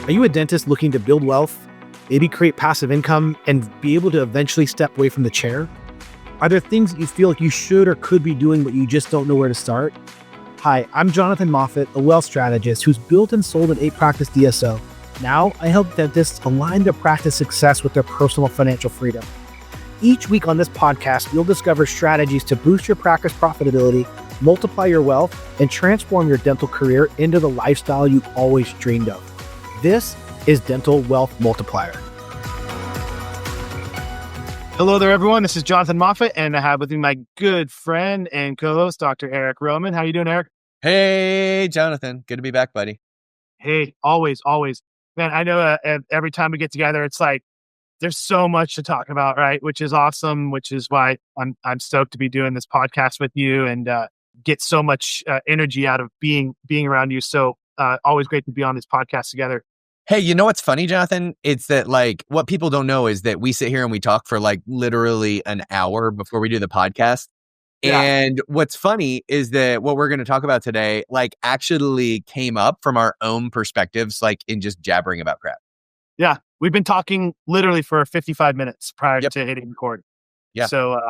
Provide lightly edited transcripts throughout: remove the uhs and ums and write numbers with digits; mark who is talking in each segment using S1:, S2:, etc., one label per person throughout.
S1: Are you a dentist looking to build wealth, maybe create passive income, and be able to eventually step away from the chair? Are there things that you feel like you should or could be doing, but you just don't know where to start? Hi, I'm Jonathan Moffat, a wealth strategist who's built and sold an 8-practice DSO. Now, I help dentists align their practice success with their personal financial freedom. Each week on this podcast, you'll discover strategies to boost your practice profitability, multiply your wealth, and transform your dental career into the lifestyle you've always dreamed of. This is Dental Wealth Multiplier. Hello there, everyone. This is Jonathan Moffat, and I have with me my good friend and co-host, Dr. Eric Roman. How you doing, Eric?
S2: Hey, Jonathan. Good to be back, buddy.
S1: Hey, always. Man, I know every time we get together, it's like there's so much to talk about, right? Which is awesome, which is why I'm stoked to be doing this podcast with you and get so much energy out of being around you. So always great to be on this podcast together.
S2: Hey, you know what's funny, Jonathan? It's that what people don't know is that we sit here and we talk for literally an hour before we do the podcast. Yeah. And what's funny is that what we're going to talk about today, actually came up from our own perspectives, in just jabbering about crap.
S1: Yeah. We've been talking literally for 55 minutes prior to hitting record.
S2: Yeah.
S1: So,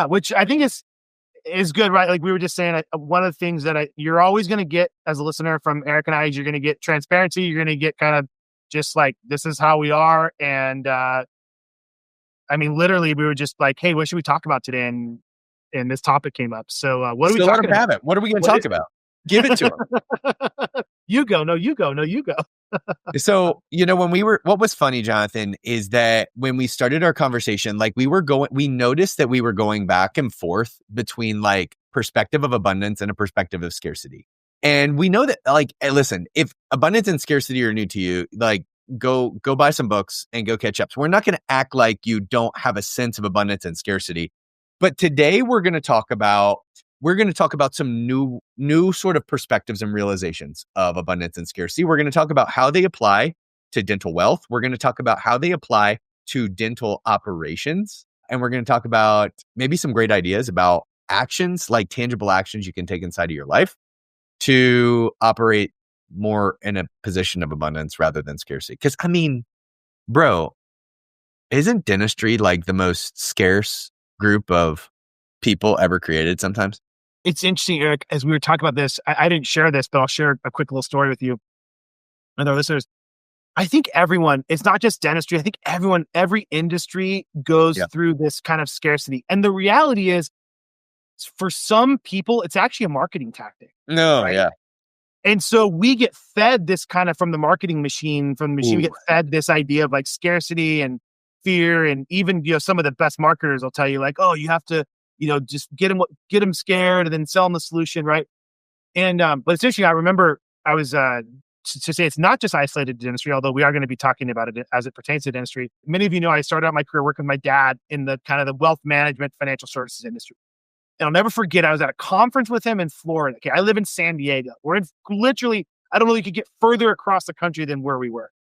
S1: which I think is good, right? Like we were just saying, one of the things that you're always going to get as a listener from Eric and I is you're going to get transparency. You're going to get kind of just this is how we are. And literally we were just like, hey, what should we talk about today? And this topic came up. So what are we talking about?
S2: What are we going to talk about? Give it to him.
S1: You go. No, you go.
S2: So, what was funny, Jonathan, is that when we started our conversation, we noticed that we were going back and forth between perspective of abundance and a perspective of scarcity. And we know that hey, listen, if abundance and scarcity are new to you, go buy some books and go catch up. So we're not going to act like you don't have a sense of abundance and scarcity. But today we're going to talk about some new sort of perspectives and realizations of abundance and scarcity. We're going to talk about how they apply to dental wealth. We're going to talk about how they apply to dental operations. And we're going to talk about maybe some great ideas about actions, tangible actions you can take inside of your life to operate more in a position of abundance rather than scarcity. Because, bro, isn't dentistry the most scarce group of people ever created sometimes?
S1: It's interesting, Eric, as we were talking about this, I didn't share this, but I'll share a quick little story with you and our listeners. I think everyone, it's not just dentistry. I think every industry goes through this kind of scarcity. And the reality is, for some people, it's actually a marketing tactic.
S2: No,
S1: right?
S2: Yeah.
S1: And so we get fed this kind of from the marketing machine, we get fed this idea of scarcity and fear. And even, some of the best marketers will tell you you have to, just get them scared and then sell them the solution. Right. And, but it's interesting. I remember I was, to say it's not just isolated to dentistry, although we are going to be talking about it as it pertains to dentistry. Many of you know, I started out my career working with my dad in the kind of the wealth management, financial services industry. And I'll never forget, I was at a conference with him in Florida. Okay. I live in San Diego. We're in literally, I don't know, you could get further across the country than where we were.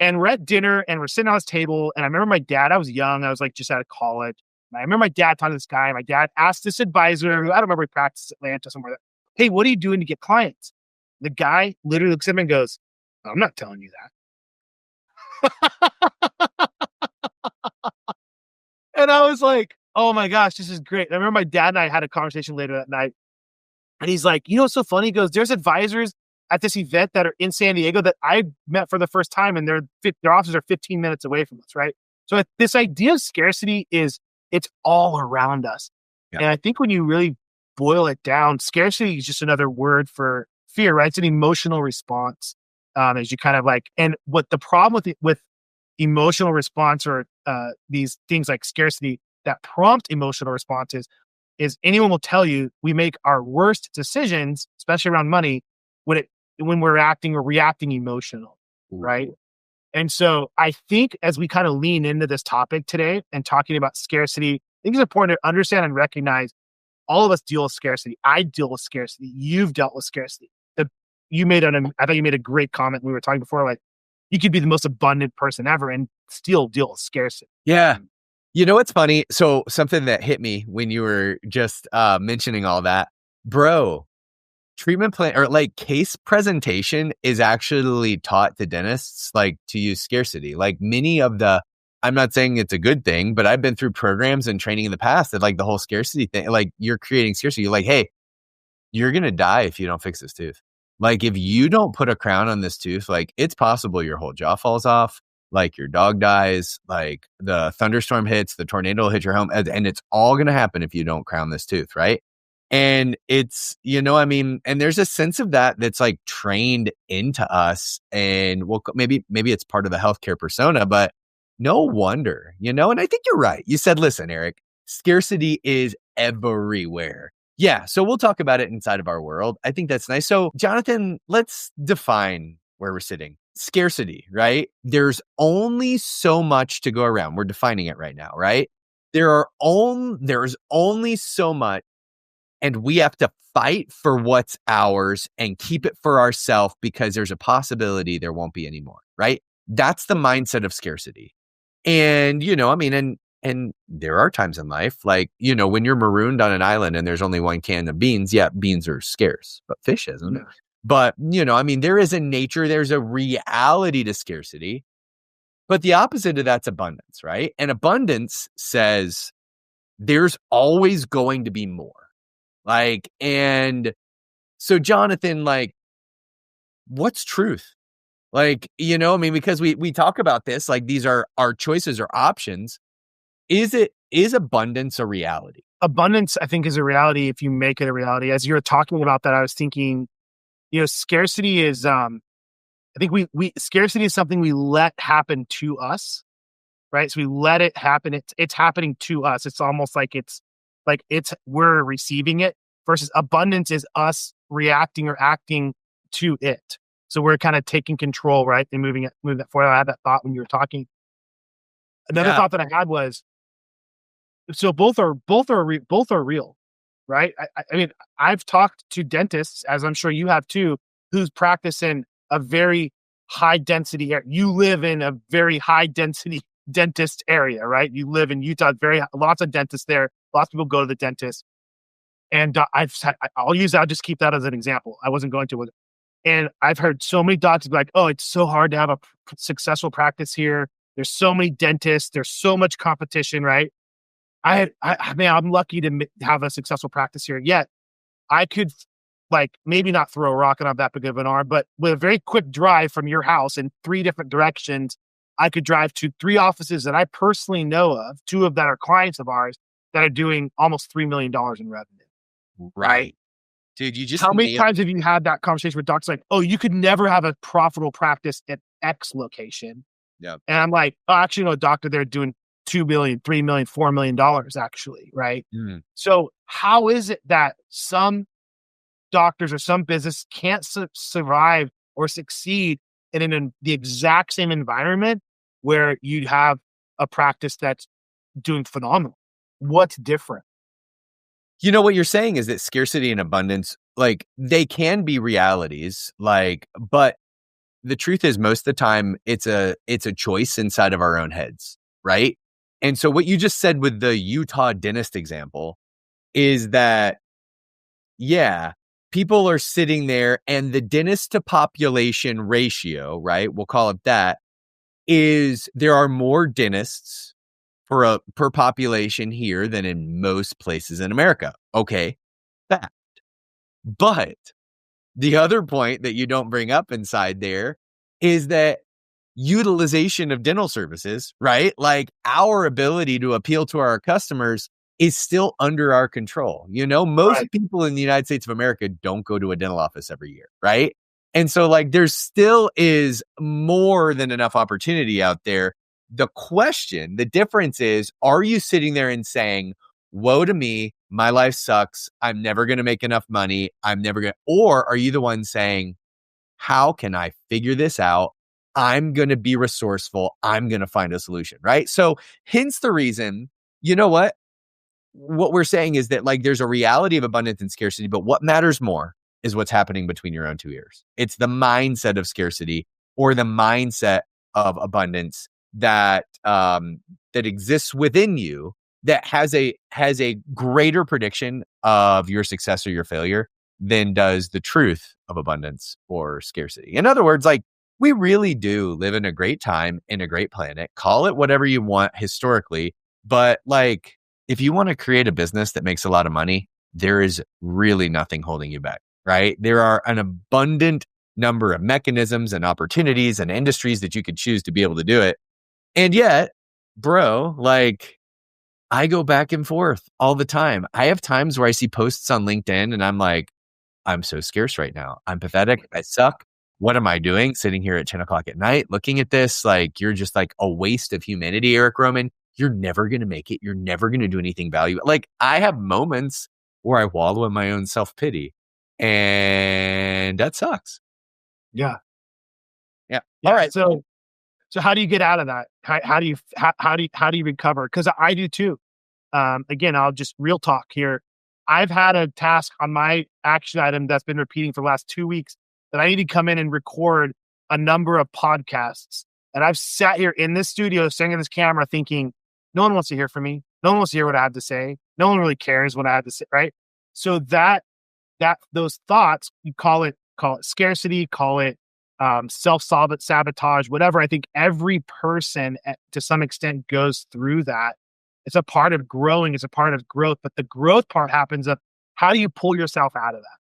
S1: And we're at dinner and we're sitting on his table. And I remember my dad, I was young. I was just out of college. And I remember my dad talking to this guy. My dad asked this advisor, who I don't remember, he practiced Atlanta somewhere. Hey, what are you doing to get clients? The guy literally looks at him and goes, I'm not telling you that. And I was like, oh my gosh, this is great. And I remember my dad and I had a conversation later that night. And he's like, what's so funny? He goes, there's advisors at this event that are in San Diego that I met for the first time, and their offices are 15 minutes away from us, right? So this idea of scarcity it's all around us. Yeah. And I think when you really boil it down, scarcity is just another word for fear, right? It's an emotional response. As you kind of and what the problem with emotional response or these things like scarcity that prompt emotional responses is anyone will tell you we make our worst decisions, especially around money, when we're reacting emotional, right? And so I think as we kind of lean into this topic today and talking about scarcity, I think it's important to understand and recognize all of us deal with scarcity. I deal with scarcity. You've dealt with scarcity. I thought you made a great comment. We were talking before, you could be the most abundant person ever and still deal with scarcity.
S2: Yeah. You know what's funny? So something that hit me when you were just mentioning all that, bro, treatment plan or like case presentation is actually taught to dentists like to use scarcity. Like many of the, I'm not saying it's a good thing, but I've been through programs and training in the past that like the whole scarcity thing, like you're creating scarcity. You're like, hey, you're going to die if you don't fix this tooth. Like if you don't put a crown on this tooth, like it's possible your whole jaw falls off, like your dog dies, like the thunderstorm hits, the tornado will hit your home, and it's all going to happen if you don't crown this tooth, right? And it's, I mean, and there's a sense of that that's like trained into us. And well, maybe it's part of the healthcare persona, but no wonder, and I think you're right. You said, listen, Eric, scarcity is everywhere. Yeah. So we'll talk about it inside of our world. I think that's nice. So, Jonathan, let's define where we're sitting. Scarcity, right? There's only so much to go around. We're defining it right now, right? There's only so much, and we have to fight for what's ours and keep it for ourselves because there's a possibility there won't be any more, right? That's the mindset of scarcity. And, I mean, and there are times in life, like, when you're marooned on an island and there's only one can of beans, yeah, beans are scarce, but fish isn't. Yeah. But, I mean, there is a nature, there's a reality to scarcity, but the opposite of that's abundance, right? And abundance says there's always going to be more. Like, and so Jonathan, like, what's truth? Like, I mean, because we talk about this, like these are our choices or options. Is abundance a reality?
S1: Abundance, I think, is a reality if you make it a reality. As you were talking about that, I was thinking, scarcity is, I think scarcity is something we let happen to us, right? So we let it happen. It's happening to us. It's almost like we're receiving it versus abundance is us reacting or acting to it. So we're kind of taking control, right? And moving that forward. I had that thought when you were talking. Another thought that I had was, so both are real, right? I mean, I've talked to dentists, as I'm sure you have too, who's practice in a very high density area. You live in a very high density dentist area, right? You live in Utah, lots of dentists there. Lots of people go to the dentist. And I'll just keep that as an example. I wasn't going to with it. And I've heard so many doctors be like, oh, it's so hard to have a successful practice here. There's so many dentists. There's so much competition, right? I'm lucky to have a successful practice here. Yet I could maybe not throw a rock and have that big of an arm, but with a very quick drive from your house in 3 different directions, I could drive to 3 offices that I personally know of, 2 of that are clients of ours that are doing almost $3 million in revenue.
S2: Right. Dude,
S1: how many times have you had that conversation with doctors like, oh, you could never have a profitable practice at X location?
S2: Yeah.
S1: And I'm like, oh, actually, no, doctor, they're doing $2 million, $3 million, $4 million actually, right? Mm. So how is it that some doctors or some business can't survive or succeed in the exact same environment where you have a practice that's doing phenomenal? What's different?
S2: What you're saying is that scarcity and abundance, like they can be realities, but the truth is most of the time it's a choice inside of our own heads, right? And so what you just said with the Utah dentist example is that, yeah, people are sitting there and the dentist to population ratio, right? We'll call it that, is there are more dentists per population here than in most places in America. Okay, fact. But the other point that you don't bring up inside there is that utilization of dental services, right? Like our ability to appeal to our customers is still under our control. Most people in the United States of America don't go to a dental office every year, right? And so there still is more than enough opportunity out there. The difference is, are you sitting there and saying, woe to me, my life sucks, I'm never going to make enough money, or are you the one saying, how can I figure this out? I'm going to be resourceful. I'm going to find a solution, right? So hence the reason, what we're saying is that there's a reality of abundance and scarcity, but what matters more is what's happening between your own 2 ears. It's the mindset of scarcity or the mindset of abundance that exists within you that has a greater prediction of your success or your failure than does the truth of abundance or scarcity. In other words, like, we really do live in a great time in a great planet. Call it whatever you want historically. But like, if you want to create a business that makes a lot of money, there is really nothing holding you back, right? There are an abundant number of mechanisms and opportunities and industries that you could choose to be able to do it. And yet, bro, like, I go back and forth all the time. I have times where I see posts on LinkedIn and I'm like, I'm so scarce right now. I'm pathetic. I suck. What am I doing? Sitting here at 10 o'clock at night, looking at this, like, you're just like a waste of humanity, Eric Roman. You're never going to make it. You're never going to do anything valuable. Like, I have moments where I wallow in my own self-pity, and that sucks.
S1: Yeah.
S2: Yeah.
S1: Yeah.
S2: All right.
S1: So how do you get out of that? How do you recover? Because I do too. Again, I'll just real talk here. I've had a task on my action item that's been repeating for the last 2 weeks that I need to come in and record a number of podcasts. And I've sat here in this studio, staring at this camera, thinking, no one wants to hear from me. No one wants to hear what I have to say. No one really cares what I have to say, right? So those thoughts, you call it scarcity, call it self-sabotage, whatever. I think every person to some extent goes through that. It's a part of growing. It's a part of growth. But the growth part happens of how do you pull yourself out of that?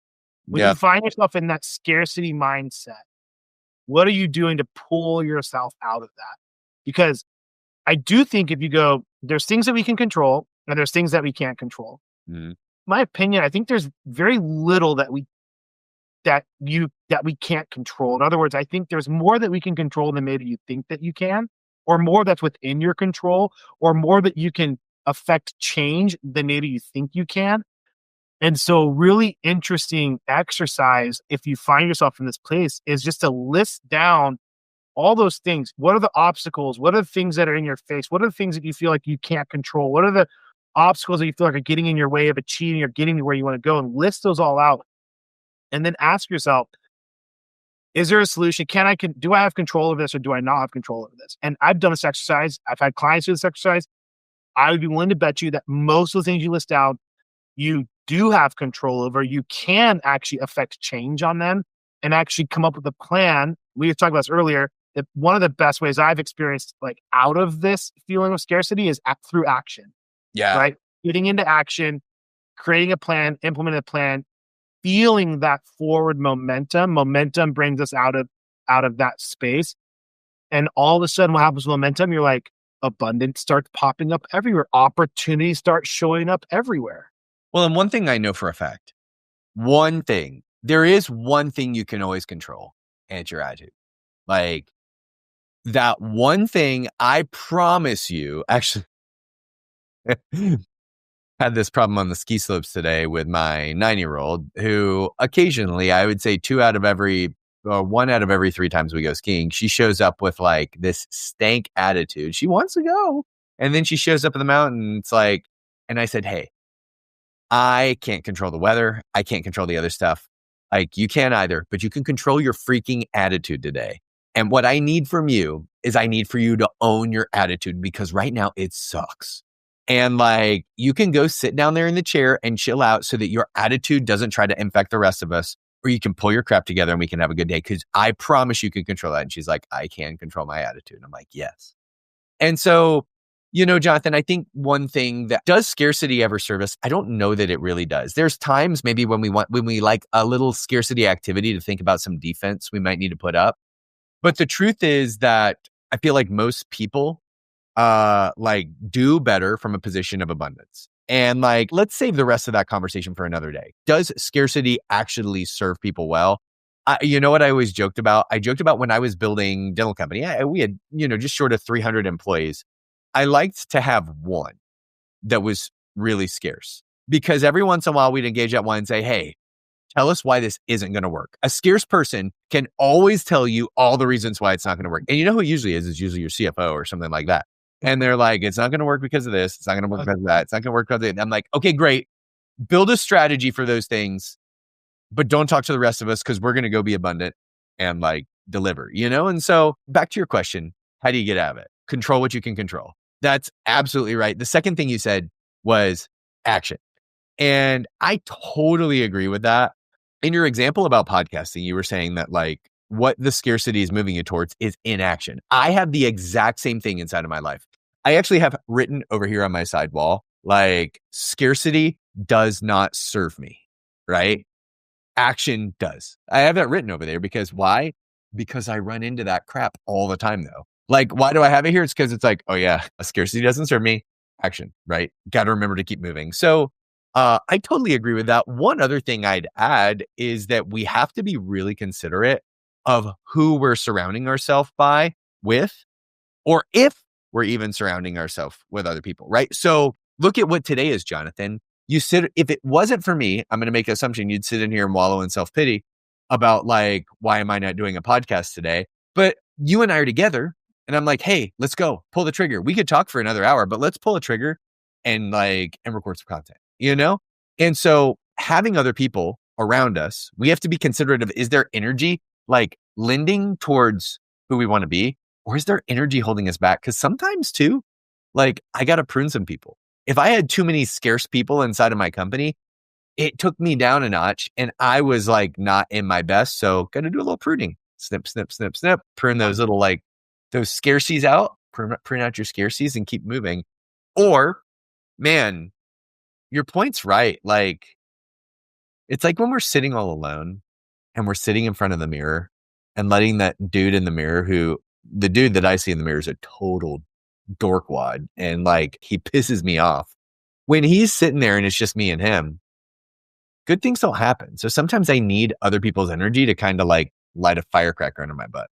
S1: When you find yourself in that scarcity mindset, what are you doing to pull yourself out of that? Because I do think if you go, there's things that we can control and there's things that we can't control.
S2: Mm.
S1: My opinion, I think there's very little that we can't control. In other words, I think there's more that we can control than maybe you think that you can, or more that's within your control, or more that you can affect change than maybe you think you can. And so really interesting exercise, if you find yourself in this place, is just to list down all those things. What are the obstacles? What are the things that are in your face? What are the things that you feel like you can't control? What are the obstacles that you feel like are getting in your way of achieving or getting to where you want to go? And list those all out. And then ask yourself, is there a solution? Do I have control of this or do I not have control of this? And I've done this exercise. I've had clients do this exercise. I would be willing to bet you that most of the things you list out, you do have control over. You can actually affect change on them and actually come up with a plan. We were talking about this earlier, that one of the best ways I've experienced like out of this feeling of scarcity is through action.
S2: Yeah.
S1: Right? Getting into action, creating a plan, implementing a plan, feeling that forward momentum. Momentum brings us out of that space. And all of a sudden what happens with momentum, you're like, abundance starts popping up everywhere. Opportunities start showing up everywhere.
S2: Well, and one thing I know for a fact, there is one thing you can always control, and it's your attitude. Like, that one thing, I promise you, actually, had this problem on the ski slopes today with my 9-year-old, who occasionally, I would say 1 out of every 3 times we go skiing, she shows up with like this stank attitude. She wants to go. And then she shows up in the mountain. It's like, and I said, hey, I can't control the weather. I can't control the other stuff. Like, you can't either, but you can control your freaking attitude today. And what I need from you is I need for you to own your attitude, because right now it sucks. And like, you can go sit down there in the chair and chill out so that your attitude doesn't try to infect the rest of us, or you can pull your crap together and we can have a good day, because I promise you can control that. And she's like, I can control my attitude. And I'm like, yes. And so, Jonathan, I think one thing that does scarcity ever serve us, I don't know that it really does. There's times maybe when we like a little scarcity activity to think about some defense we might need to put up. But the truth is that I feel like most people do better from a position of abundance. And like, let's save the rest of that conversation for another day. Does scarcity actually serve people well? You know what I always joked about? I joked about when I was building dental company, we had, just short of 300 employees. I liked to have one that was really scarce, because every once in a while we'd engage that one and say, hey, tell us why this isn't going to work. A scarce person can always tell you all the reasons why it's not going to work. And you know who it usually is? It's usually your CFO or something like that. And they're like, it's not going to work because of this. It's not going to work because of that. It's not going to work because of it. And I'm like, okay, great. Build a strategy for those things, but don't talk to the rest of us, because we're going to go be abundant and like deliver, And so back to your question, how do you get out of it? Control what you can control. That's absolutely right. The second thing you said was action. And I totally agree with that. In your example about podcasting, you were saying that like what the scarcity is moving you towards is inaction. I have the exact same thing inside of my life. I actually have written over here on my side wall, like scarcity does not serve me, right? Action does. I have that written over there because why? Because I run into that crap all the time though. Like, why do I have it here? It's because it's like, oh yeah, a scarcity doesn't serve me. Action, right? Got to remember to keep moving. So I totally agree with that. One other thing I'd add is that we have to be really considerate of who we're surrounding ourselves by with, or if we're even surrounding ourselves with other people, right? So look at what today is, Jonathan. If it wasn't for me, I'm going to make an assumption you'd sit in here and wallow in self-pity about like, why am I not doing a podcast today? But you and I are together and I'm like, hey, let's go pull the trigger. We could talk for another hour, but let's pull a trigger and record some content, you know? And so having other people around us, we have to be considerate of, is their energy like lending towards who we want to be? Or is there energy holding us back? Because sometimes too, like I got to prune some people. If I had too many scarce people inside of my company, it took me down a notch and I was like not in my best. So got to do a little pruning. Snip, snip, snip, snip. Prune those little like those scarcities out. Prune out your scarcities and keep moving. Or, man, your point's right. Like it's like when we're sitting all alone and we're sitting in front of the mirror and letting that dude in the mirror the dude that I see in the mirror is a total dorkwad and like he pisses me off. When he's sitting there and it's just me and him, good things don't happen. So sometimes I need other people's energy to kind of like light a firecracker under my butt.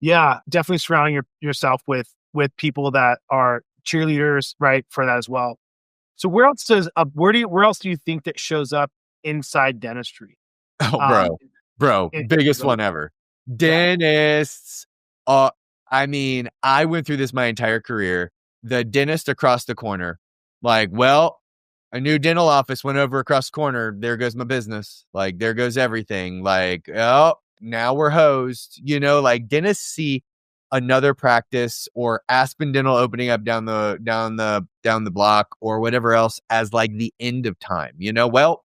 S1: Yeah, definitely surrounding yourself with people that are cheerleaders, right, for that as well. So where else do you think that shows up inside dentistry?
S2: Oh,
S1: Um,
S2: bro, biggest one ever.
S1: yeah,
S2: Dentists. I mean, I went through this my entire career. The dentist across the corner, like, well, a new dental office went over across the corner. There goes my business. Like, there goes everything. Like, oh, now we're hosed. You know, like dentists see another practice or Aspen Dental opening up down the block or whatever else as like the end of time. You know, well,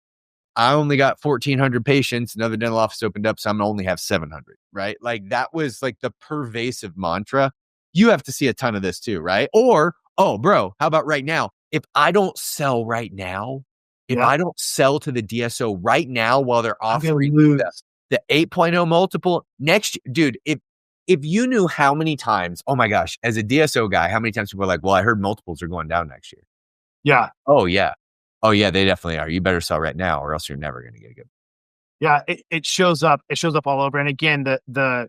S2: I only got 1,400 patients. Another dental office opened up, so I'm going to only have 700, right? Like that was like the pervasive mantra. You have to see a ton of this too, right? Or, oh, bro, how about right now? If I don't sell right now, if
S1: yeah,
S2: I don't sell to the DSO right now while they're
S1: I'm gonna
S2: offering
S1: lose.
S2: the 8.0 multiple next, dude, if you knew how many times, oh my gosh, as a DSO guy, how many times people are like, well, I heard multiples are going down next year.
S1: Yeah,
S2: Oh yeah. Oh yeah, they definitely are. You better sell right now or else you're never going to get a good.
S1: yeah, it shows up. It shows up all over. And again, the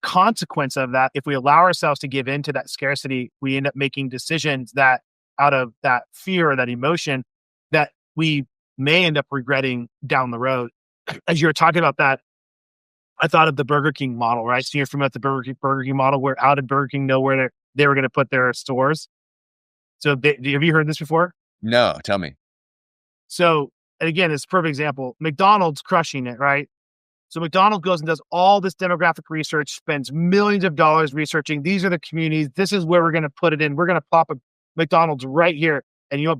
S1: consequence of that, if we allow ourselves to give into that scarcity, we end up making decisions that out of that fear or that emotion that we may end up regretting down the road. As you were talking about that, I thought of the Burger King model, right? So you're familiar with the Burger King model, where how did Burger King know where they were going to put their stores? So have you heard this before?
S2: No, tell me.
S1: So, and again, it's a perfect example. McDonald's crushing it, right? So McDonald's goes and does all this demographic research, spends millions of dollars researching. These are the communities. This is where we're going to put it in. We're going to plop a McDonald's right here. And you know what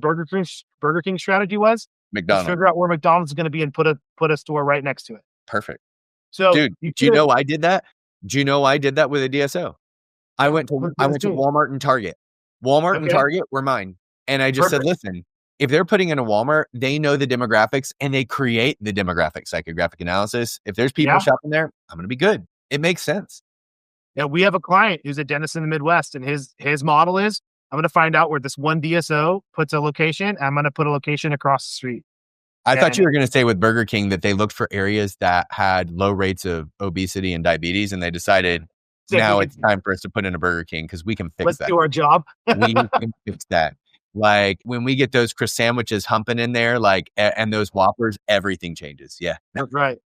S1: Burger King strategy was? To
S2: McDonald's.
S1: figure out where McDonald's is going to be and put a store right next to it.
S2: Perfect.
S1: So
S2: Dude,
S1: you
S2: do you
S1: could,
S2: know I did that? Do you know I did that with a DSO? I went to Walmart and Target. Walmart and
S1: okay,
S2: Target were mine. And I just said,
S1: perfect.
S2: listen, if they're putting in a Walmart, they know the demographics and they create the demographic psychographic analysis. If there's people
S1: Yeah.
S2: shopping there, I'm going to be good. It makes sense.
S1: Yeah, we have a client who's a dentist in the Midwest, and his model is I'm going to find out where this one DSO puts a location. I'm going to put a location across the street.
S2: I thought
S1: And
S2: you were going to say with Burger King that they looked for areas that had low rates of obesity and diabetes, and they decided now it's time for us to put in a Burger King because we can fix
S1: let's
S2: that.
S1: do our job.
S2: We can fix that. Like when we get those Chris sandwiches humping in there, like and those Whoppers, everything changes. Yeah.
S1: That's right.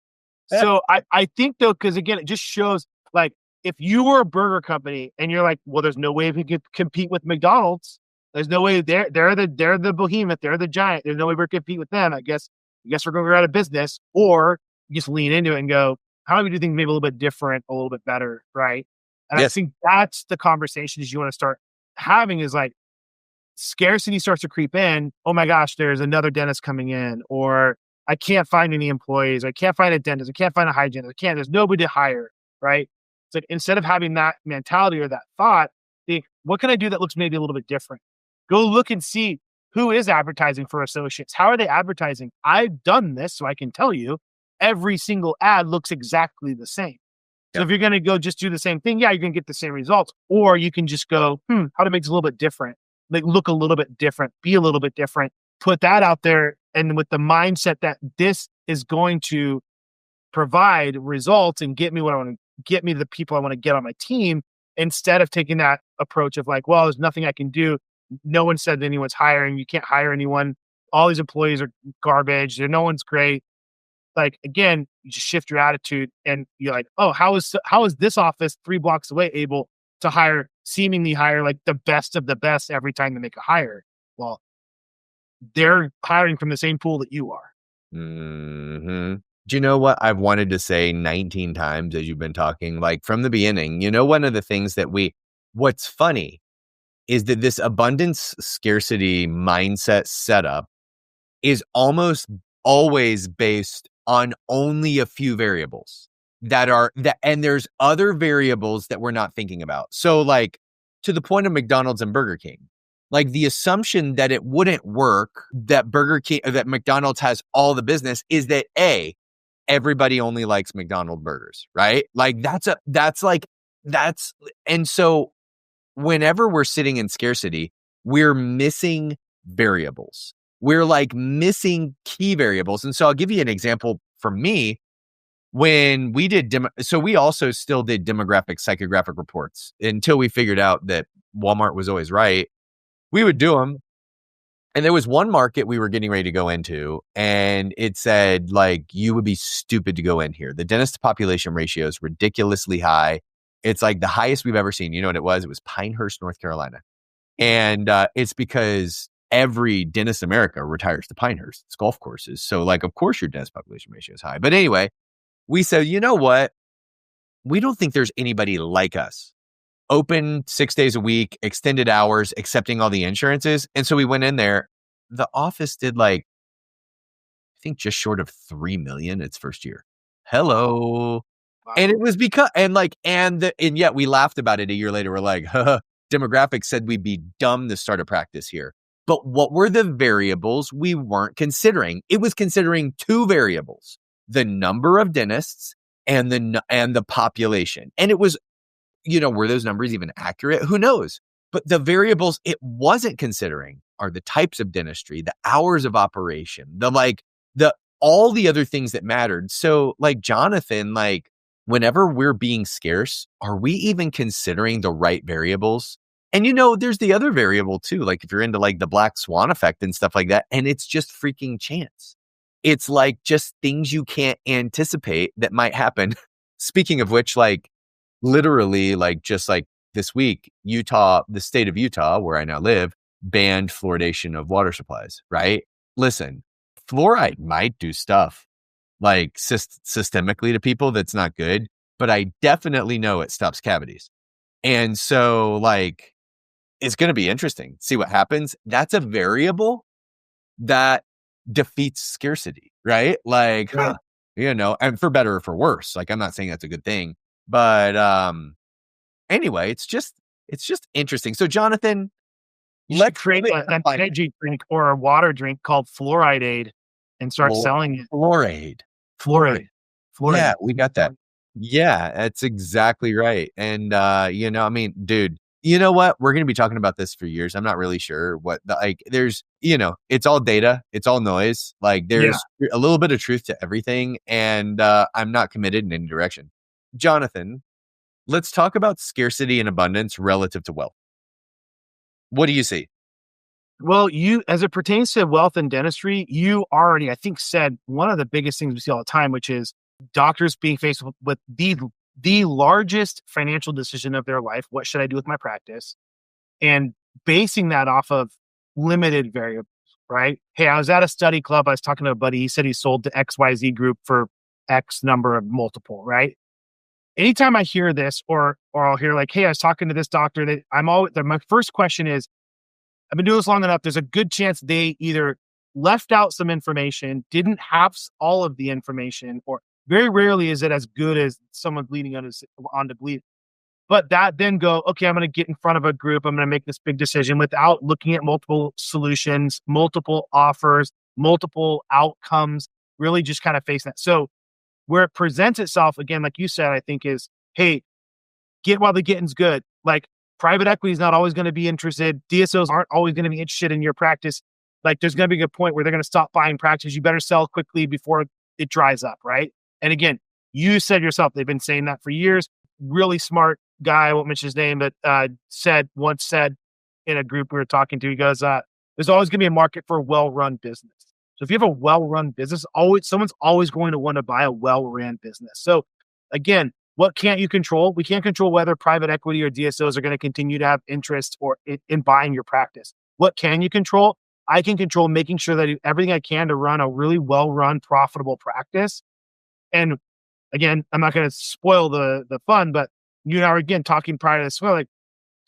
S1: So I think though, because again, it just shows like if you were a burger company and you're like, well, there's no way we could compete with McDonald's. There's no way they're the behemoth, they're the giant. There's no way we're compete with them. I guess we're going to go out of business, or you just lean into it and go, how do we do things maybe a little bit different, a little bit better, right? And I
S2: Yes.
S1: think that's the conversations you want to start having is like scarcity starts to creep in. Oh my gosh, there's another dentist coming in, or I can't find any employees. I can't find a dentist. I can't find a hygienist. There's nobody to hire, right? It's like, instead of having that mentality or that thought, think, what can I do that looks maybe a little bit different? Go look and see who is advertising for associates. How are they advertising? I've done this, so I can tell you every single ad looks exactly the same. So if you're going to go just do the same thing, yeah, you're going to get the same results. Or you can just go, how to make it a little bit different, like look a little bit different, be a little bit different, put that out there. And with the mindset that this is going to provide results and get me what I want to get me the people I want to get on my team, instead of taking that approach of like, well, there's nothing I can do. No one said anyone's hiring. You can't hire anyone. All these employees are garbage. No one's great. Like, again, you just shift your attitude and you're like, oh, how is this office 3 blocks away able to seemingly hire like the best of the best every time they make a hire? Well, they're hiring from the same pool that you are.
S2: Mm-hmm. Do you know what I've wanted to say 19 times as you've been talking, like from the beginning? One of the things that what's funny is that this abundance scarcity mindset setup is almost always based on only a few variables and there's other variables that we're not thinking about. So like to the point of McDonald's and Burger King, like the assumption that it wouldn't work, that McDonald's has all the business is that everybody only likes McDonald's burgers, right? Like and so whenever we're sitting in scarcity, we're missing variables. We're like missing key variables. And so I'll give you an example from me. When we did, so we also still did demographic, psychographic reports until we figured out that Walmart was always right. We would do them. And there was one market we were getting ready to go into, and it said, like, you would be stupid to go in here. The dentist to population ratio is ridiculously high. It's like the highest we've ever seen. You know what it was? It was Pinehurst, North Carolina. And it's because every dentist in America retires to Pinehurst. It's golf courses. So, like, of course, your dentist population ratio is high. But anyway, we said, you know what? We don't think there's anybody like us. Open 6 days a week, extended hours, accepting all the insurances. And so we went in there. The office did like, I think just short of 3 million its first year. Hello. Wow. And it was because, and yet we laughed about it a year later. We're like, demographics said we'd be dumb to start a practice here. But what were the variables we weren't considering? It was considering 2 variables, the number of dentists and the population. And it was, were those numbers even accurate? Who knows? But the variables it wasn't considering are the types of dentistry, the hours of operation, all the other things that mattered. So like Jonathan, like whenever we're being scarce, are we even considering the right variables? And there's the other variable too. Like if you're into like the black swan effect and stuff like that, and it's just freaking chance. It's like just things you can't anticipate that might happen. Speaking of which, like literally, like just like this week, the state of Utah, where I now live, banned fluoridation of water supplies, right? Listen, fluoride might do stuff like systemically to people that's not good, but I definitely know it stops cavities. And so like, it's going to be interesting. See what happens. That's a variable that defeats scarcity, right? Like,
S1: right.
S2: And for better or for worse, like, I'm not saying that's a good thing, but, anyway, it's just interesting. So Jonathan,
S1: let's create an energy drink or a water drink called Fluoride Aid and start selling it.
S2: Fluoride. Yeah, we got that. Yeah, that's exactly right. And, dude, you know what? We're going to be talking about this for years. I'm not really sure there's, it's all data. It's all noise. Like there's a little bit of truth to everything. And I'm not committed in any direction. Jonathan, let's talk about scarcity and abundance relative to wealth. What do you see?
S1: Well, as it pertains to wealth and dentistry, you already, I think, said one of the biggest things we see all the time, which is doctors being faced with the largest financial decision of their life. What should I do with my practice? And basing that off of limited variables, right? Hey, I was at a study club. I was talking to a buddy. He said he sold to XYZ group for X number of multiple, right? Anytime I hear this or I'll hear like, hey, I was talking to this doctor, my first question is, I've been doing this long enough. There's a good chance they either left out some information, didn't have all of the information, or very rarely is it as good as someone bleeding on to bleed. But that then go, okay, I'm going to get in front of a group. I'm going to make this big decision without looking at multiple solutions, multiple offers, multiple outcomes, really just kind of facing that. So where it presents itself, again, like you said, I think is, hey, get while the getting's good. Like private equity is not always going to be interested. DSOs aren't always going to be interested in your practice. Like there's going to be a point where they're going to stop buying practice. You better sell quickly before it dries up, right? And again, you said yourself, they've been saying that for years. Really smart guy, I won't mention his name, but once said in a group we were talking to, he goes, there's always going to be a market for a well-run business. So if you have a well-run business, someone's always going to want to buy a well-ran business. So again, what can't you control? We can't control whether private equity or DSOs are going to continue to have interest or in buying your practice. What can you control? I can control making sure that I do everything I can to run a really well-run, profitable practice. And again, I'm not going to spoil the fun, but you and I were again talking prior to this, like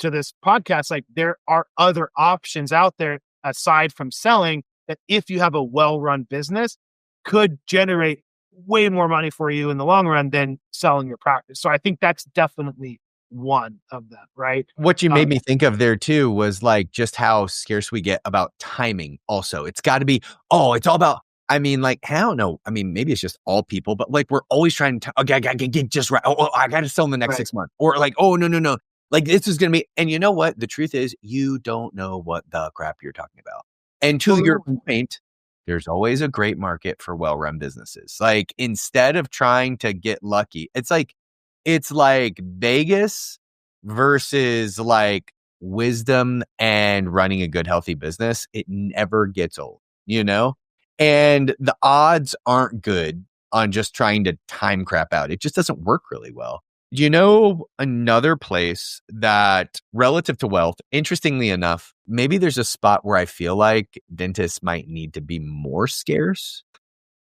S1: to this podcast, like there are other options out there aside from selling that if you have a well-run business could generate way more money for you in the long run than selling your practice. So I think that's definitely one of them, right?
S2: What you made me think of there too was like just how scarce we get about timing. Also, it's got to be, it's all about, I mean, like, I don't know. I mean, maybe it's just all people, but like, we're always trying to, okay, I got to get just right. I got to sell in the next 6 months, or like, no. Like this is going to be, and you know what? The truth is you don't know what the crap you're talking about. And to your point, there's always a great market for well-run businesses. Like instead of trying to get lucky, it's like Vegas versus like wisdom and running a good, healthy business. It never gets old, you know? And the odds aren't good on just trying to time crap out. It just doesn't work really well. You know, another place that relative to wealth, interestingly enough, maybe there's a spot where I feel like dentists might need to be more scarce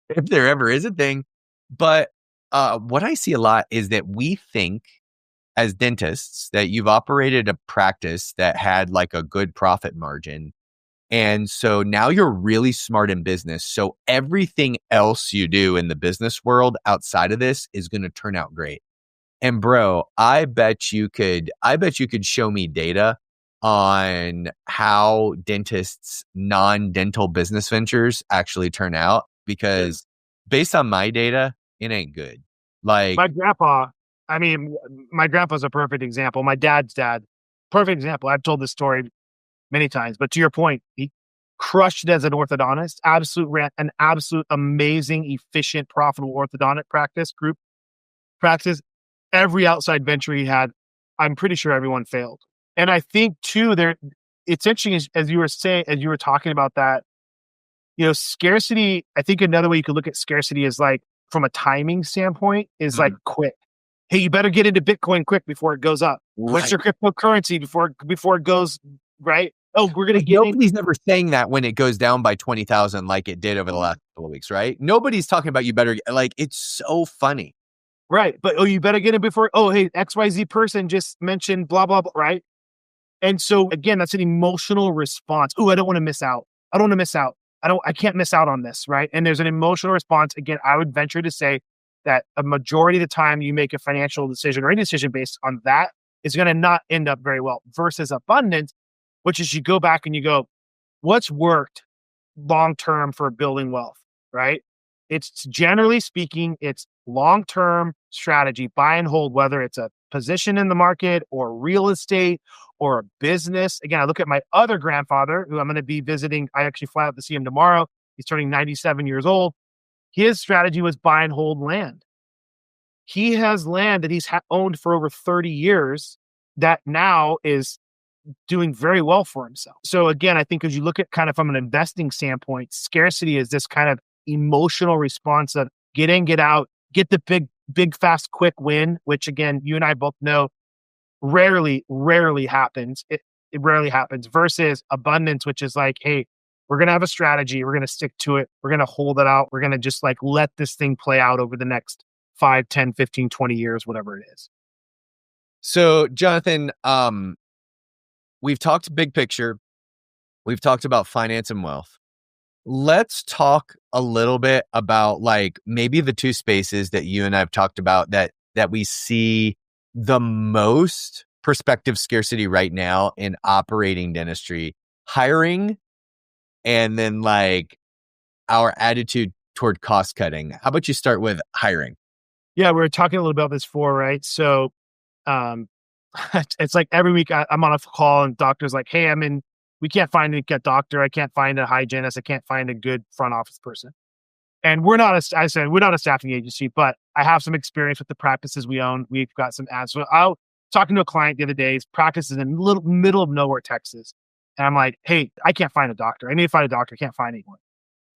S2: if there ever is a thing. But what I see a lot is that we think as dentists that you've operated a practice that had like a good profit margin. And so now you're really smart in business. So everything else you do in the business world outside of this is going to turn out great. And bro, I bet you could show me data on how dentists' non-dental business ventures actually turn out, because based on my data, it ain't good. Like
S1: my grandpa's a perfect example. My dad's dad, perfect example. I've told this story many times, but to your point, he crushed it as an orthodontist, an absolute amazing, efficient, profitable orthodontic practice. Every outside venture he had, I'm pretty sure everyone failed. And I think too, it's interesting as you were talking about that, scarcity. I think another way you could look at scarcity is like from a timing standpoint is like quick. Hey, you better get into Bitcoin quick before it goes up. Right. What's your cryptocurrency before it goes right? Oh, we're gonna get.
S2: Nobody's never saying that when it goes down by 20,000 like it did over the last couple of weeks, right? Nobody's talking about you better like. It's so funny.
S1: Right. But, you better get it before, hey, XYZ person just mentioned blah, blah, blah, right? And so again, that's an emotional response. I don't want to miss out. I can't miss out on this, right? And there's an emotional response. Again, I would venture to say that a majority of the time you make a financial decision or any decision based on that is going to not end up very well versus abundance, which is you go back and you go, what's worked long-term for building wealth, right? It's generally speaking, it's long-term strategy, buy and hold, whether it's a position in the market or real estate or a business. Again, I look at my other grandfather who I'm going to be visiting. I actually fly out to see him tomorrow. He's turning 97 years old. His strategy was buy and hold land. He has land that he's owned for over 30 years that now is doing very well for himself. So again, I think as you look at kind of from an investing standpoint, scarcity is this kind of emotional response of get in, get out, get the big, fast, quick win, which again, you and I both know rarely happens. It rarely happens versus abundance, which is like, hey, we're going to have a strategy. We're going to stick to it. We're going to hold it out. We're going to just like let this thing play out over the next 5, 10, 15, 20 years, whatever it is.
S2: So Jonathan, we've talked big picture. We've talked about finance and wealth. Let's talk a little bit about like maybe the two spaces that you and I've talked about that we see the most prospective scarcity right now in operating dentistry, hiring, and then like our attitude toward cost cutting. How about you start with hiring?
S1: Yeah, we were talking a little about this before, right? So, um, it's like every week I'm on a call and doctor's like, "Hey, we can't find a doctor. I can't find a hygienist. I can't find a good front office person." And I said, we're not a staffing agency, but I have some experience with the practices we own. We've got some ads. So I was talking to a client the other day. His practice is in little middle of nowhere, Texas. And I'm like, "Hey, I can't find a doctor. I need to find a doctor. I can't find anyone."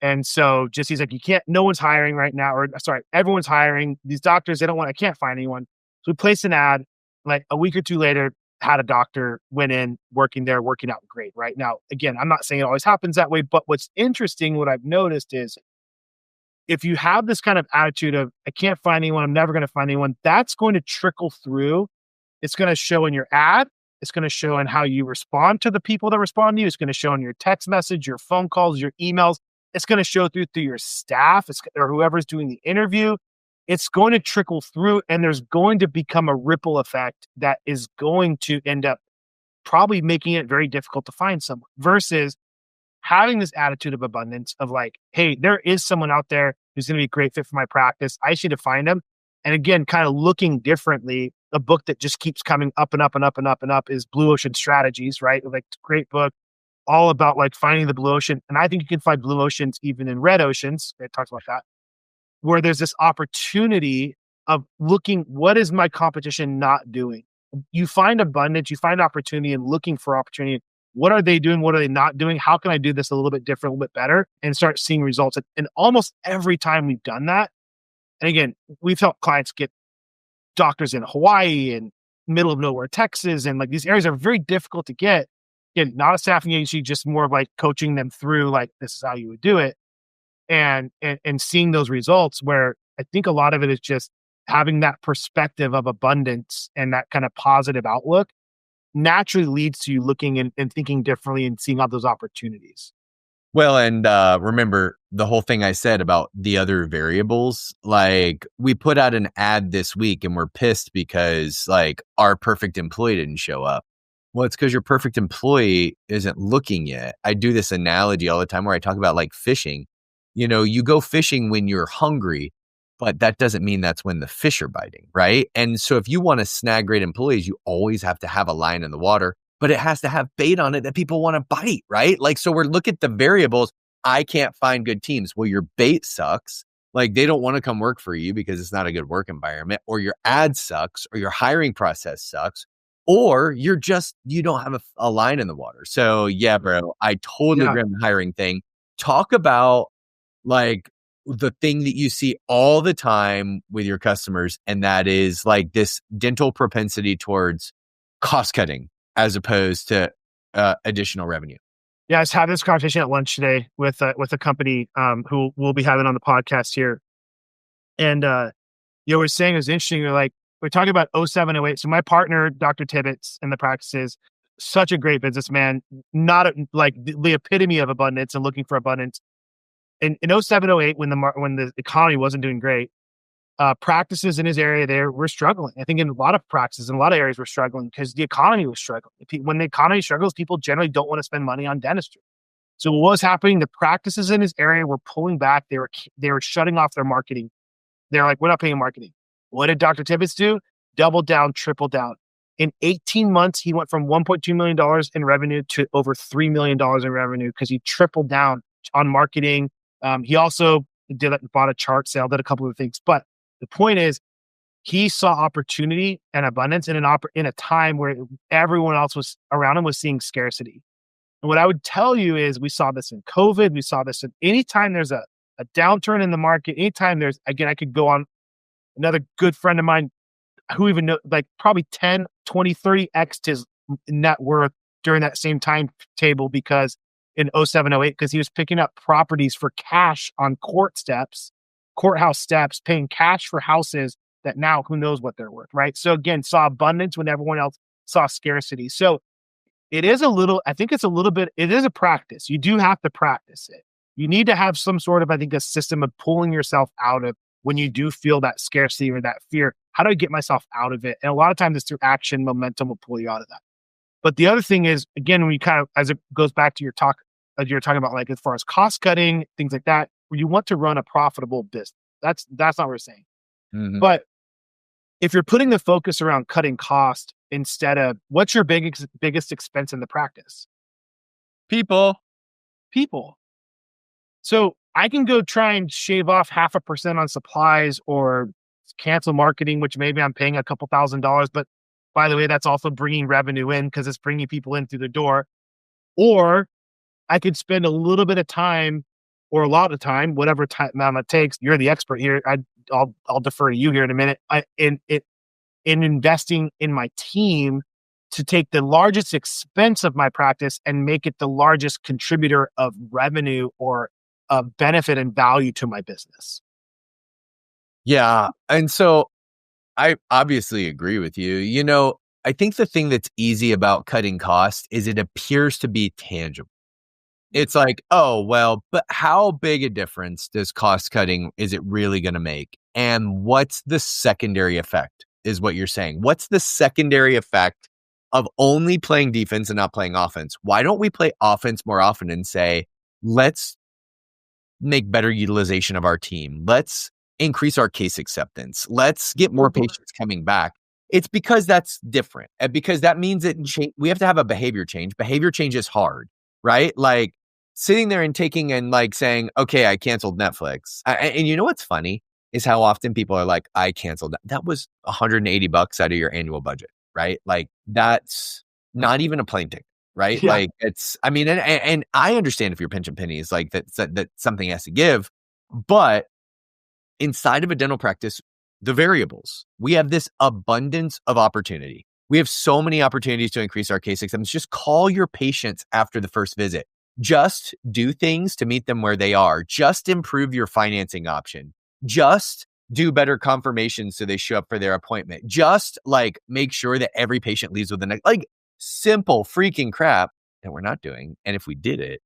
S1: And so just he's like, "You can't, no one's hiring right now," or sorry, everyone's hiring. These doctors, I can't find anyone. So we placed an ad. Like a week or two later, had a doctor, went in, working there, working out great. Right now, again, I'm not saying it always happens that way, but what's interesting, what I've noticed is if you have this kind of attitude of, "I can't find anyone, I'm never going to find anyone," that's going to trickle through. It's going to show in your ad. It's going to show in how you respond to the people that respond to you. It's going to show in your text message, your phone calls, your emails. It's going to show through your staff or whoever's doing the interview. It's going to trickle through, and there's going to become a ripple effect that is going to end up probably making it very difficult to find someone versus having this attitude of abundance of like, "Hey, there is someone out there who's going to be a great fit for my practice. I should find them." And again, kind of looking differently. A book that just keeps coming up and up and up and up and up is Blue Ocean Strategies, right? Like, great book, all about like finding the blue ocean. And I think you can find blue oceans even in red oceans. It talks about that, where there's this opportunity of looking, what is my competition not doing? You find abundance, you find opportunity and looking for opportunity. What are they doing? What are they not doing? How can I do this a little bit different, a little bit better, and start seeing results? And almost every time we've done that, and again, we've helped clients get doctors in Hawaii and middle of nowhere, Texas, and like these areas are very difficult to get. Again, not a staffing agency, just more of like coaching them through like, this is how you would do it, and seeing those results. Where I think a lot of it is just having that perspective of abundance and that kind of positive outlook naturally leads to you looking and thinking differently and seeing all those opportunities.
S2: Well, and remember the whole thing I said about the other variables. Like we put out an ad this week and we're pissed because like our perfect employee didn't show up. Well, it's because your perfect employee isn't looking yet. I do this analogy all the time where I talk about like fishing. You know, you go fishing when you're hungry, but that doesn't mean that's when the fish are biting, right? And so if you want to snag great employees, you always have to have a line in the water, but it has to have bait on it that people want to bite, right? Like, so we're looking at the variables. I can't find good teams. Well, your bait sucks. Like they don't want to come work for you because it's not a good work environment, or your ad sucks, or your hiring process sucks, or you don't have a line in the water. So yeah, bro, I totally
S1: Yeah.
S2: agree on the hiring thing. Talk about like the thing that you see all the time with your customers, and that is like this dental propensity towards cost cutting as opposed to additional revenue.
S1: Yeah, I just had this conversation at lunch today with a company who we'll be having on the podcast here. And we're saying it was interesting. We're talking about '07, '08. So my partner, Dr. Tibbetts, in the practices, such a great businessman, not like the epitome of abundance and looking for abundance. In '07, '08, when the economy wasn't doing great, practices in his area there were struggling. I think in a lot of practices, in a lot of areas, were struggling because the economy was struggling. When the economy struggles, people generally don't want to spend money on dentistry. So what was happening? The practices in his area were pulling back. They were shutting off their marketing. They're like, "We're not paying marketing." What did Dr. Tibbetts do? Double down, triple down. In 18 months, he went from $1.2 million in revenue to over $3 million in revenue because he tripled down on marketing. He also bought a chart sale, did a couple of things. But the point is, he saw opportunity and abundance in a time where everyone else was around him was seeing scarcity. And what I would tell you is, we saw this in COVID. We saw this in anytime there's a downturn in the market. Anytime there's, again, I could go on. Another good friend of mine who even know, like probably 10, 20, 30x his net worth during that same time table, because in '07, '08, because he was picking up properties for cash on courthouse steps, paying cash for houses that now who knows what they're worth, right? So again, saw abundance when everyone else saw scarcity. So I think it's a little bit, it is a practice. You do have to practice it. You need to have some sort of, I think, a system of pulling yourself out of when you do feel that scarcity or that fear. How do I get myself out of it? And a lot of times it's through action. Momentum will pull you out of that. But the other thing is, again, when you kind of, as it goes back to your talk, as you're talking about, like as far as cost cutting, things like that, where you want to run a profitable business. That's not what we're saying.
S2: Mhm.
S1: But if you're putting the focus around cutting cost instead of what's your biggest expense in the practice?
S2: People.
S1: People. So I can go try and shave off 0.5% on supplies or cancel marketing, which maybe I'm paying a couple $1,000s. But by the way, that's also bringing revenue in because it's bringing people in through the door. Or I could spend a little bit of time or a lot of time, whatever time amount it takes. You're the expert here. I'll defer to you here in a minute. In investing in my team to take the largest expense of my practice and make it the largest contributor of revenue or of benefit and value to my business.
S2: Yeah. And so I obviously agree with you. I think the thing that's easy about cutting costs is it appears to be tangible. It's like, oh, well, but how big a difference does cost cutting is it really going to make? And what's the secondary effect is what you're saying. What's the secondary effect of only playing defense and not playing offense? Why don't we play offense more often and say, let's make better utilization of our team. Let's increase our case acceptance. Let's get more patients coming back. It's because that's different. And because that means we have to have a behavior change. Behavior change is hard, right? Like sitting there and taking and like saying, okay, I canceled Netflix. And you know what's funny is how often people are like, I canceled that. That was $180 out of your annual budget, right? Like that's not even a plane ticket. Right.
S1: Yeah.
S2: Like and I understand if you're pinching pennies, like that something has to give. But inside of a dental practice, the variables, we have this abundance of opportunity. We have so many opportunities to increase our case acceptance. Just call your patients after the first visit. Just do things to meet them where they are. Just improve your financing option. Just do better confirmations so they show up for their appointment. Just like make sure that every patient leaves with the next, like simple freaking crap that we're not doing. And if we did it,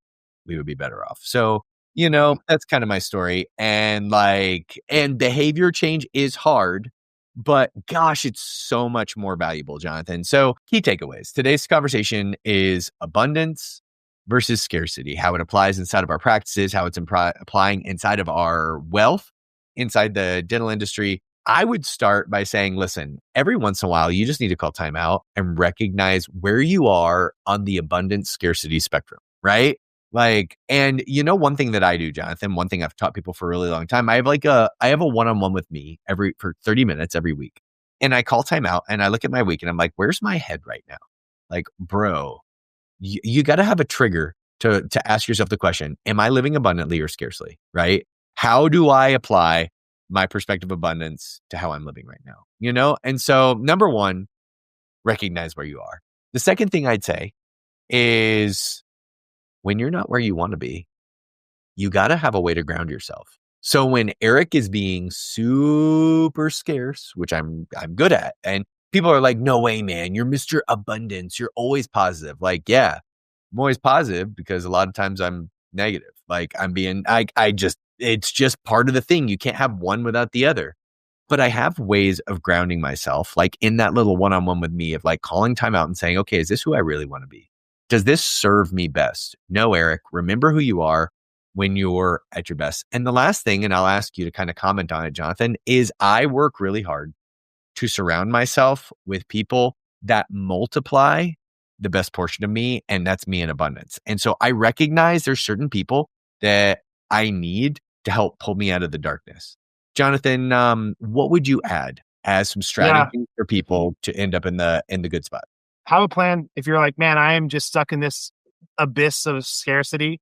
S2: we would be better off. So, that's kind of my story. And behavior change is hard, but gosh, it's so much more valuable, Jonathan. So key takeaways. Today's conversation is abundance versus scarcity, how it applies inside of our practices, how it's applying inside of our wealth, inside the dental industry. I would start by saying, listen, every once in a while, you just need to call time out and recognize where you are on the abundance scarcity spectrum, right? Like, and one thing that I do, Jonathan, one thing I've taught people for a really long time, I have a one-on-one with me for 30 minutes every week. And I call time out and I look at my week and I'm like, where's my head right now? Like, bro, you got to have a trigger to ask yourself the question, am I living abundantly or scarcely, right? How do I apply my perspective of abundance to how I'm living right now, And so number one, recognize where you are. The second thing I'd say is when you're not where you want to be, you got to have a way to ground yourself. So when Eric is being super scarce, which I'm good at, and people are like, no way, man, you're Mr. Abundance. You're always positive. Like, yeah, I'm always positive because a lot of times I'm negative. Like it's just part of the thing. You can't have one without the other. But I have ways of grounding myself, like in that little one-on-one with me of like calling time out and saying, okay, is this who I really want to be? Does this serve me best? No, Eric, remember who you are when you're at your best. And the last thing, and I'll ask you to kind of comment on it, Jonathan, is I work really hard to surround myself with people that multiply the best portion of me, and that's me in abundance. And so I recognize there's certain people that I need to help pull me out of the darkness. Jonathan, what would you add as some strategies for people to end up in the good spot?
S1: Have a plan. If you're like, man, I am just stuck in this abyss of scarcity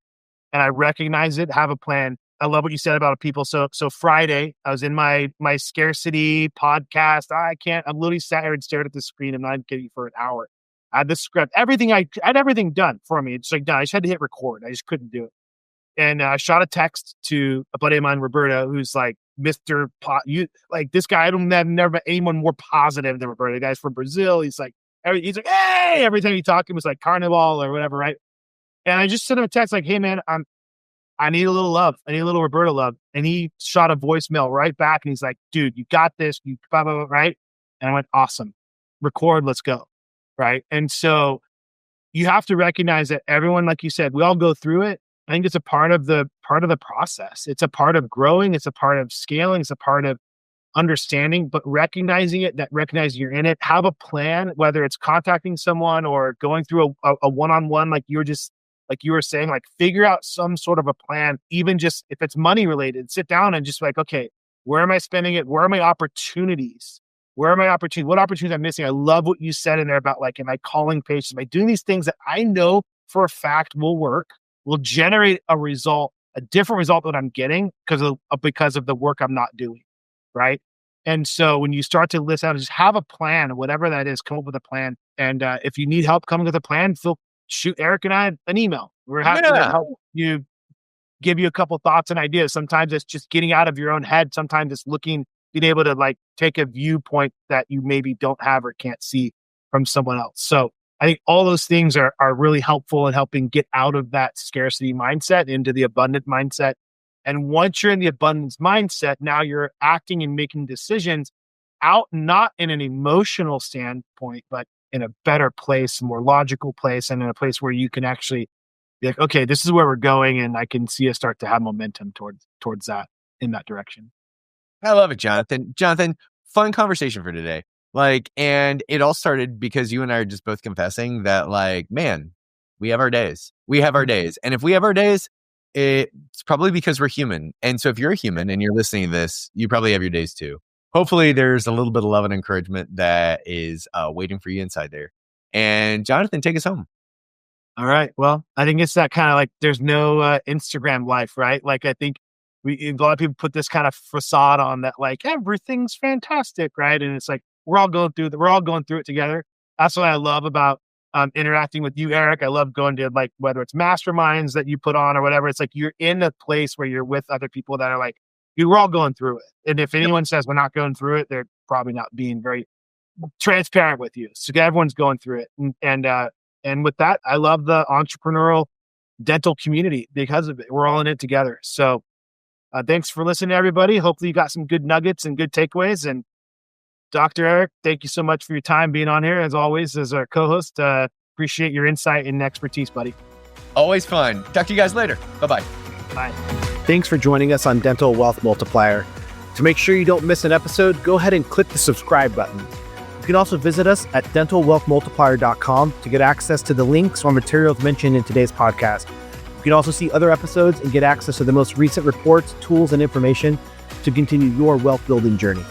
S1: and I recognize it, have a plan. I love what you said about people. So Friday, I was in my scarcity podcast. I'm literally sat here and stared at the screen. I'm not kidding you, for an hour. I had the script, I had everything done for me. It's like done. I just had to hit record. I just couldn't do it. And I shot a text to a buddy of mine, Roberto, who's like Mr. This guy. I've never met anyone more positive than Roberto. The guy's from Brazil. He's like, hey, every time he talked, it was like Carnival or whatever, right? And I just sent him a text like, hey man, I need a little love. I need a little Roberta love. And he shot a voicemail right back and he's like, dude, you got this. You blah, blah, blah, right? And I went, awesome. Record, let's go. Right. And so you have to recognize that everyone, like you said, we all go through it. I think it's a part of the process. It's a part of growing. It's a part of scaling. It's a part of understanding, but recognizing it, that recognizing you're in it, have a plan, whether it's contacting someone or going through a one-on-one, like you were saying, like figure out some sort of a plan, even just if it's money related, sit down and just like, okay, where am I spending it? Where are my opportunities? Where are my opportunities? What opportunities I'm missing? I love what you said in there about like, am I calling patients? Am I doing these things that I know for a fact will work, will generate a result, a different result than I'm getting because of the work I'm not doing, right? And so when you start to list out, just have a plan, whatever that is, come up with a plan. And if you need help coming with a plan, shoot Eric and I an email. We're happy to help you, give you a couple thoughts and ideas. Sometimes it's just getting out of your own head. Sometimes it's being able to like take a viewpoint that you maybe don't have or can't see from someone else. So I think all those things are really helpful in helping get out of that scarcity mindset into the abundant mindset. And once you're in the abundance mindset, now you're acting and making decisions out, not in an emotional standpoint, but in a better place, a more logical place, and in a place where you can actually be like, okay, this is where we're going. And I can see us start to have momentum towards that, in that direction.
S2: I love it, Jonathan. Jonathan, fun conversation for today. Like, and it all started because you and I are just both confessing that, like, man, we have our days. We have our days. And if we have our days, it's probably because we're human. And so if you're a human and you're listening to this, you probably have your days too. Hopefully there's a little bit of love and encouragement that is waiting for you inside there. And Jonathan, take us home.
S1: All right. Well, I think it's that kind of like, there's no Instagram life, right? Like, I think a lot of people put this kind of facade on that, like everything's fantastic, right? And it's like, we're all going through it together. That's what I love about interacting with you, Eric. I love going to, like, whether it's masterminds that you put on or whatever. It's like you're in a place where you're with other people that are like, we're all going through it. And if anyone says we're not going through it, they're probably not being very transparent with you. So everyone's going through it. And with that, I love the entrepreneurial dental community because of it. We're all in it together. So thanks for listening, everybody. Hopefully you got some good nuggets and good takeaways. And Dr. Eric, thank you so much for your time being on here, as always, as our co-host. Appreciate your insight and expertise, buddy.
S2: Always fun. Talk to you guys later. Bye-bye.
S1: Bye. Thanks for joining us on Dental Wealth Multiplier. To make sure you don't miss an episode, go ahead and click the subscribe button. You can also visit us at dentalwealthmultiplier.com to get access to the links or materials mentioned in today's podcast. You can also see other episodes and get access to the most recent reports, tools, and information to continue your wealth building journey.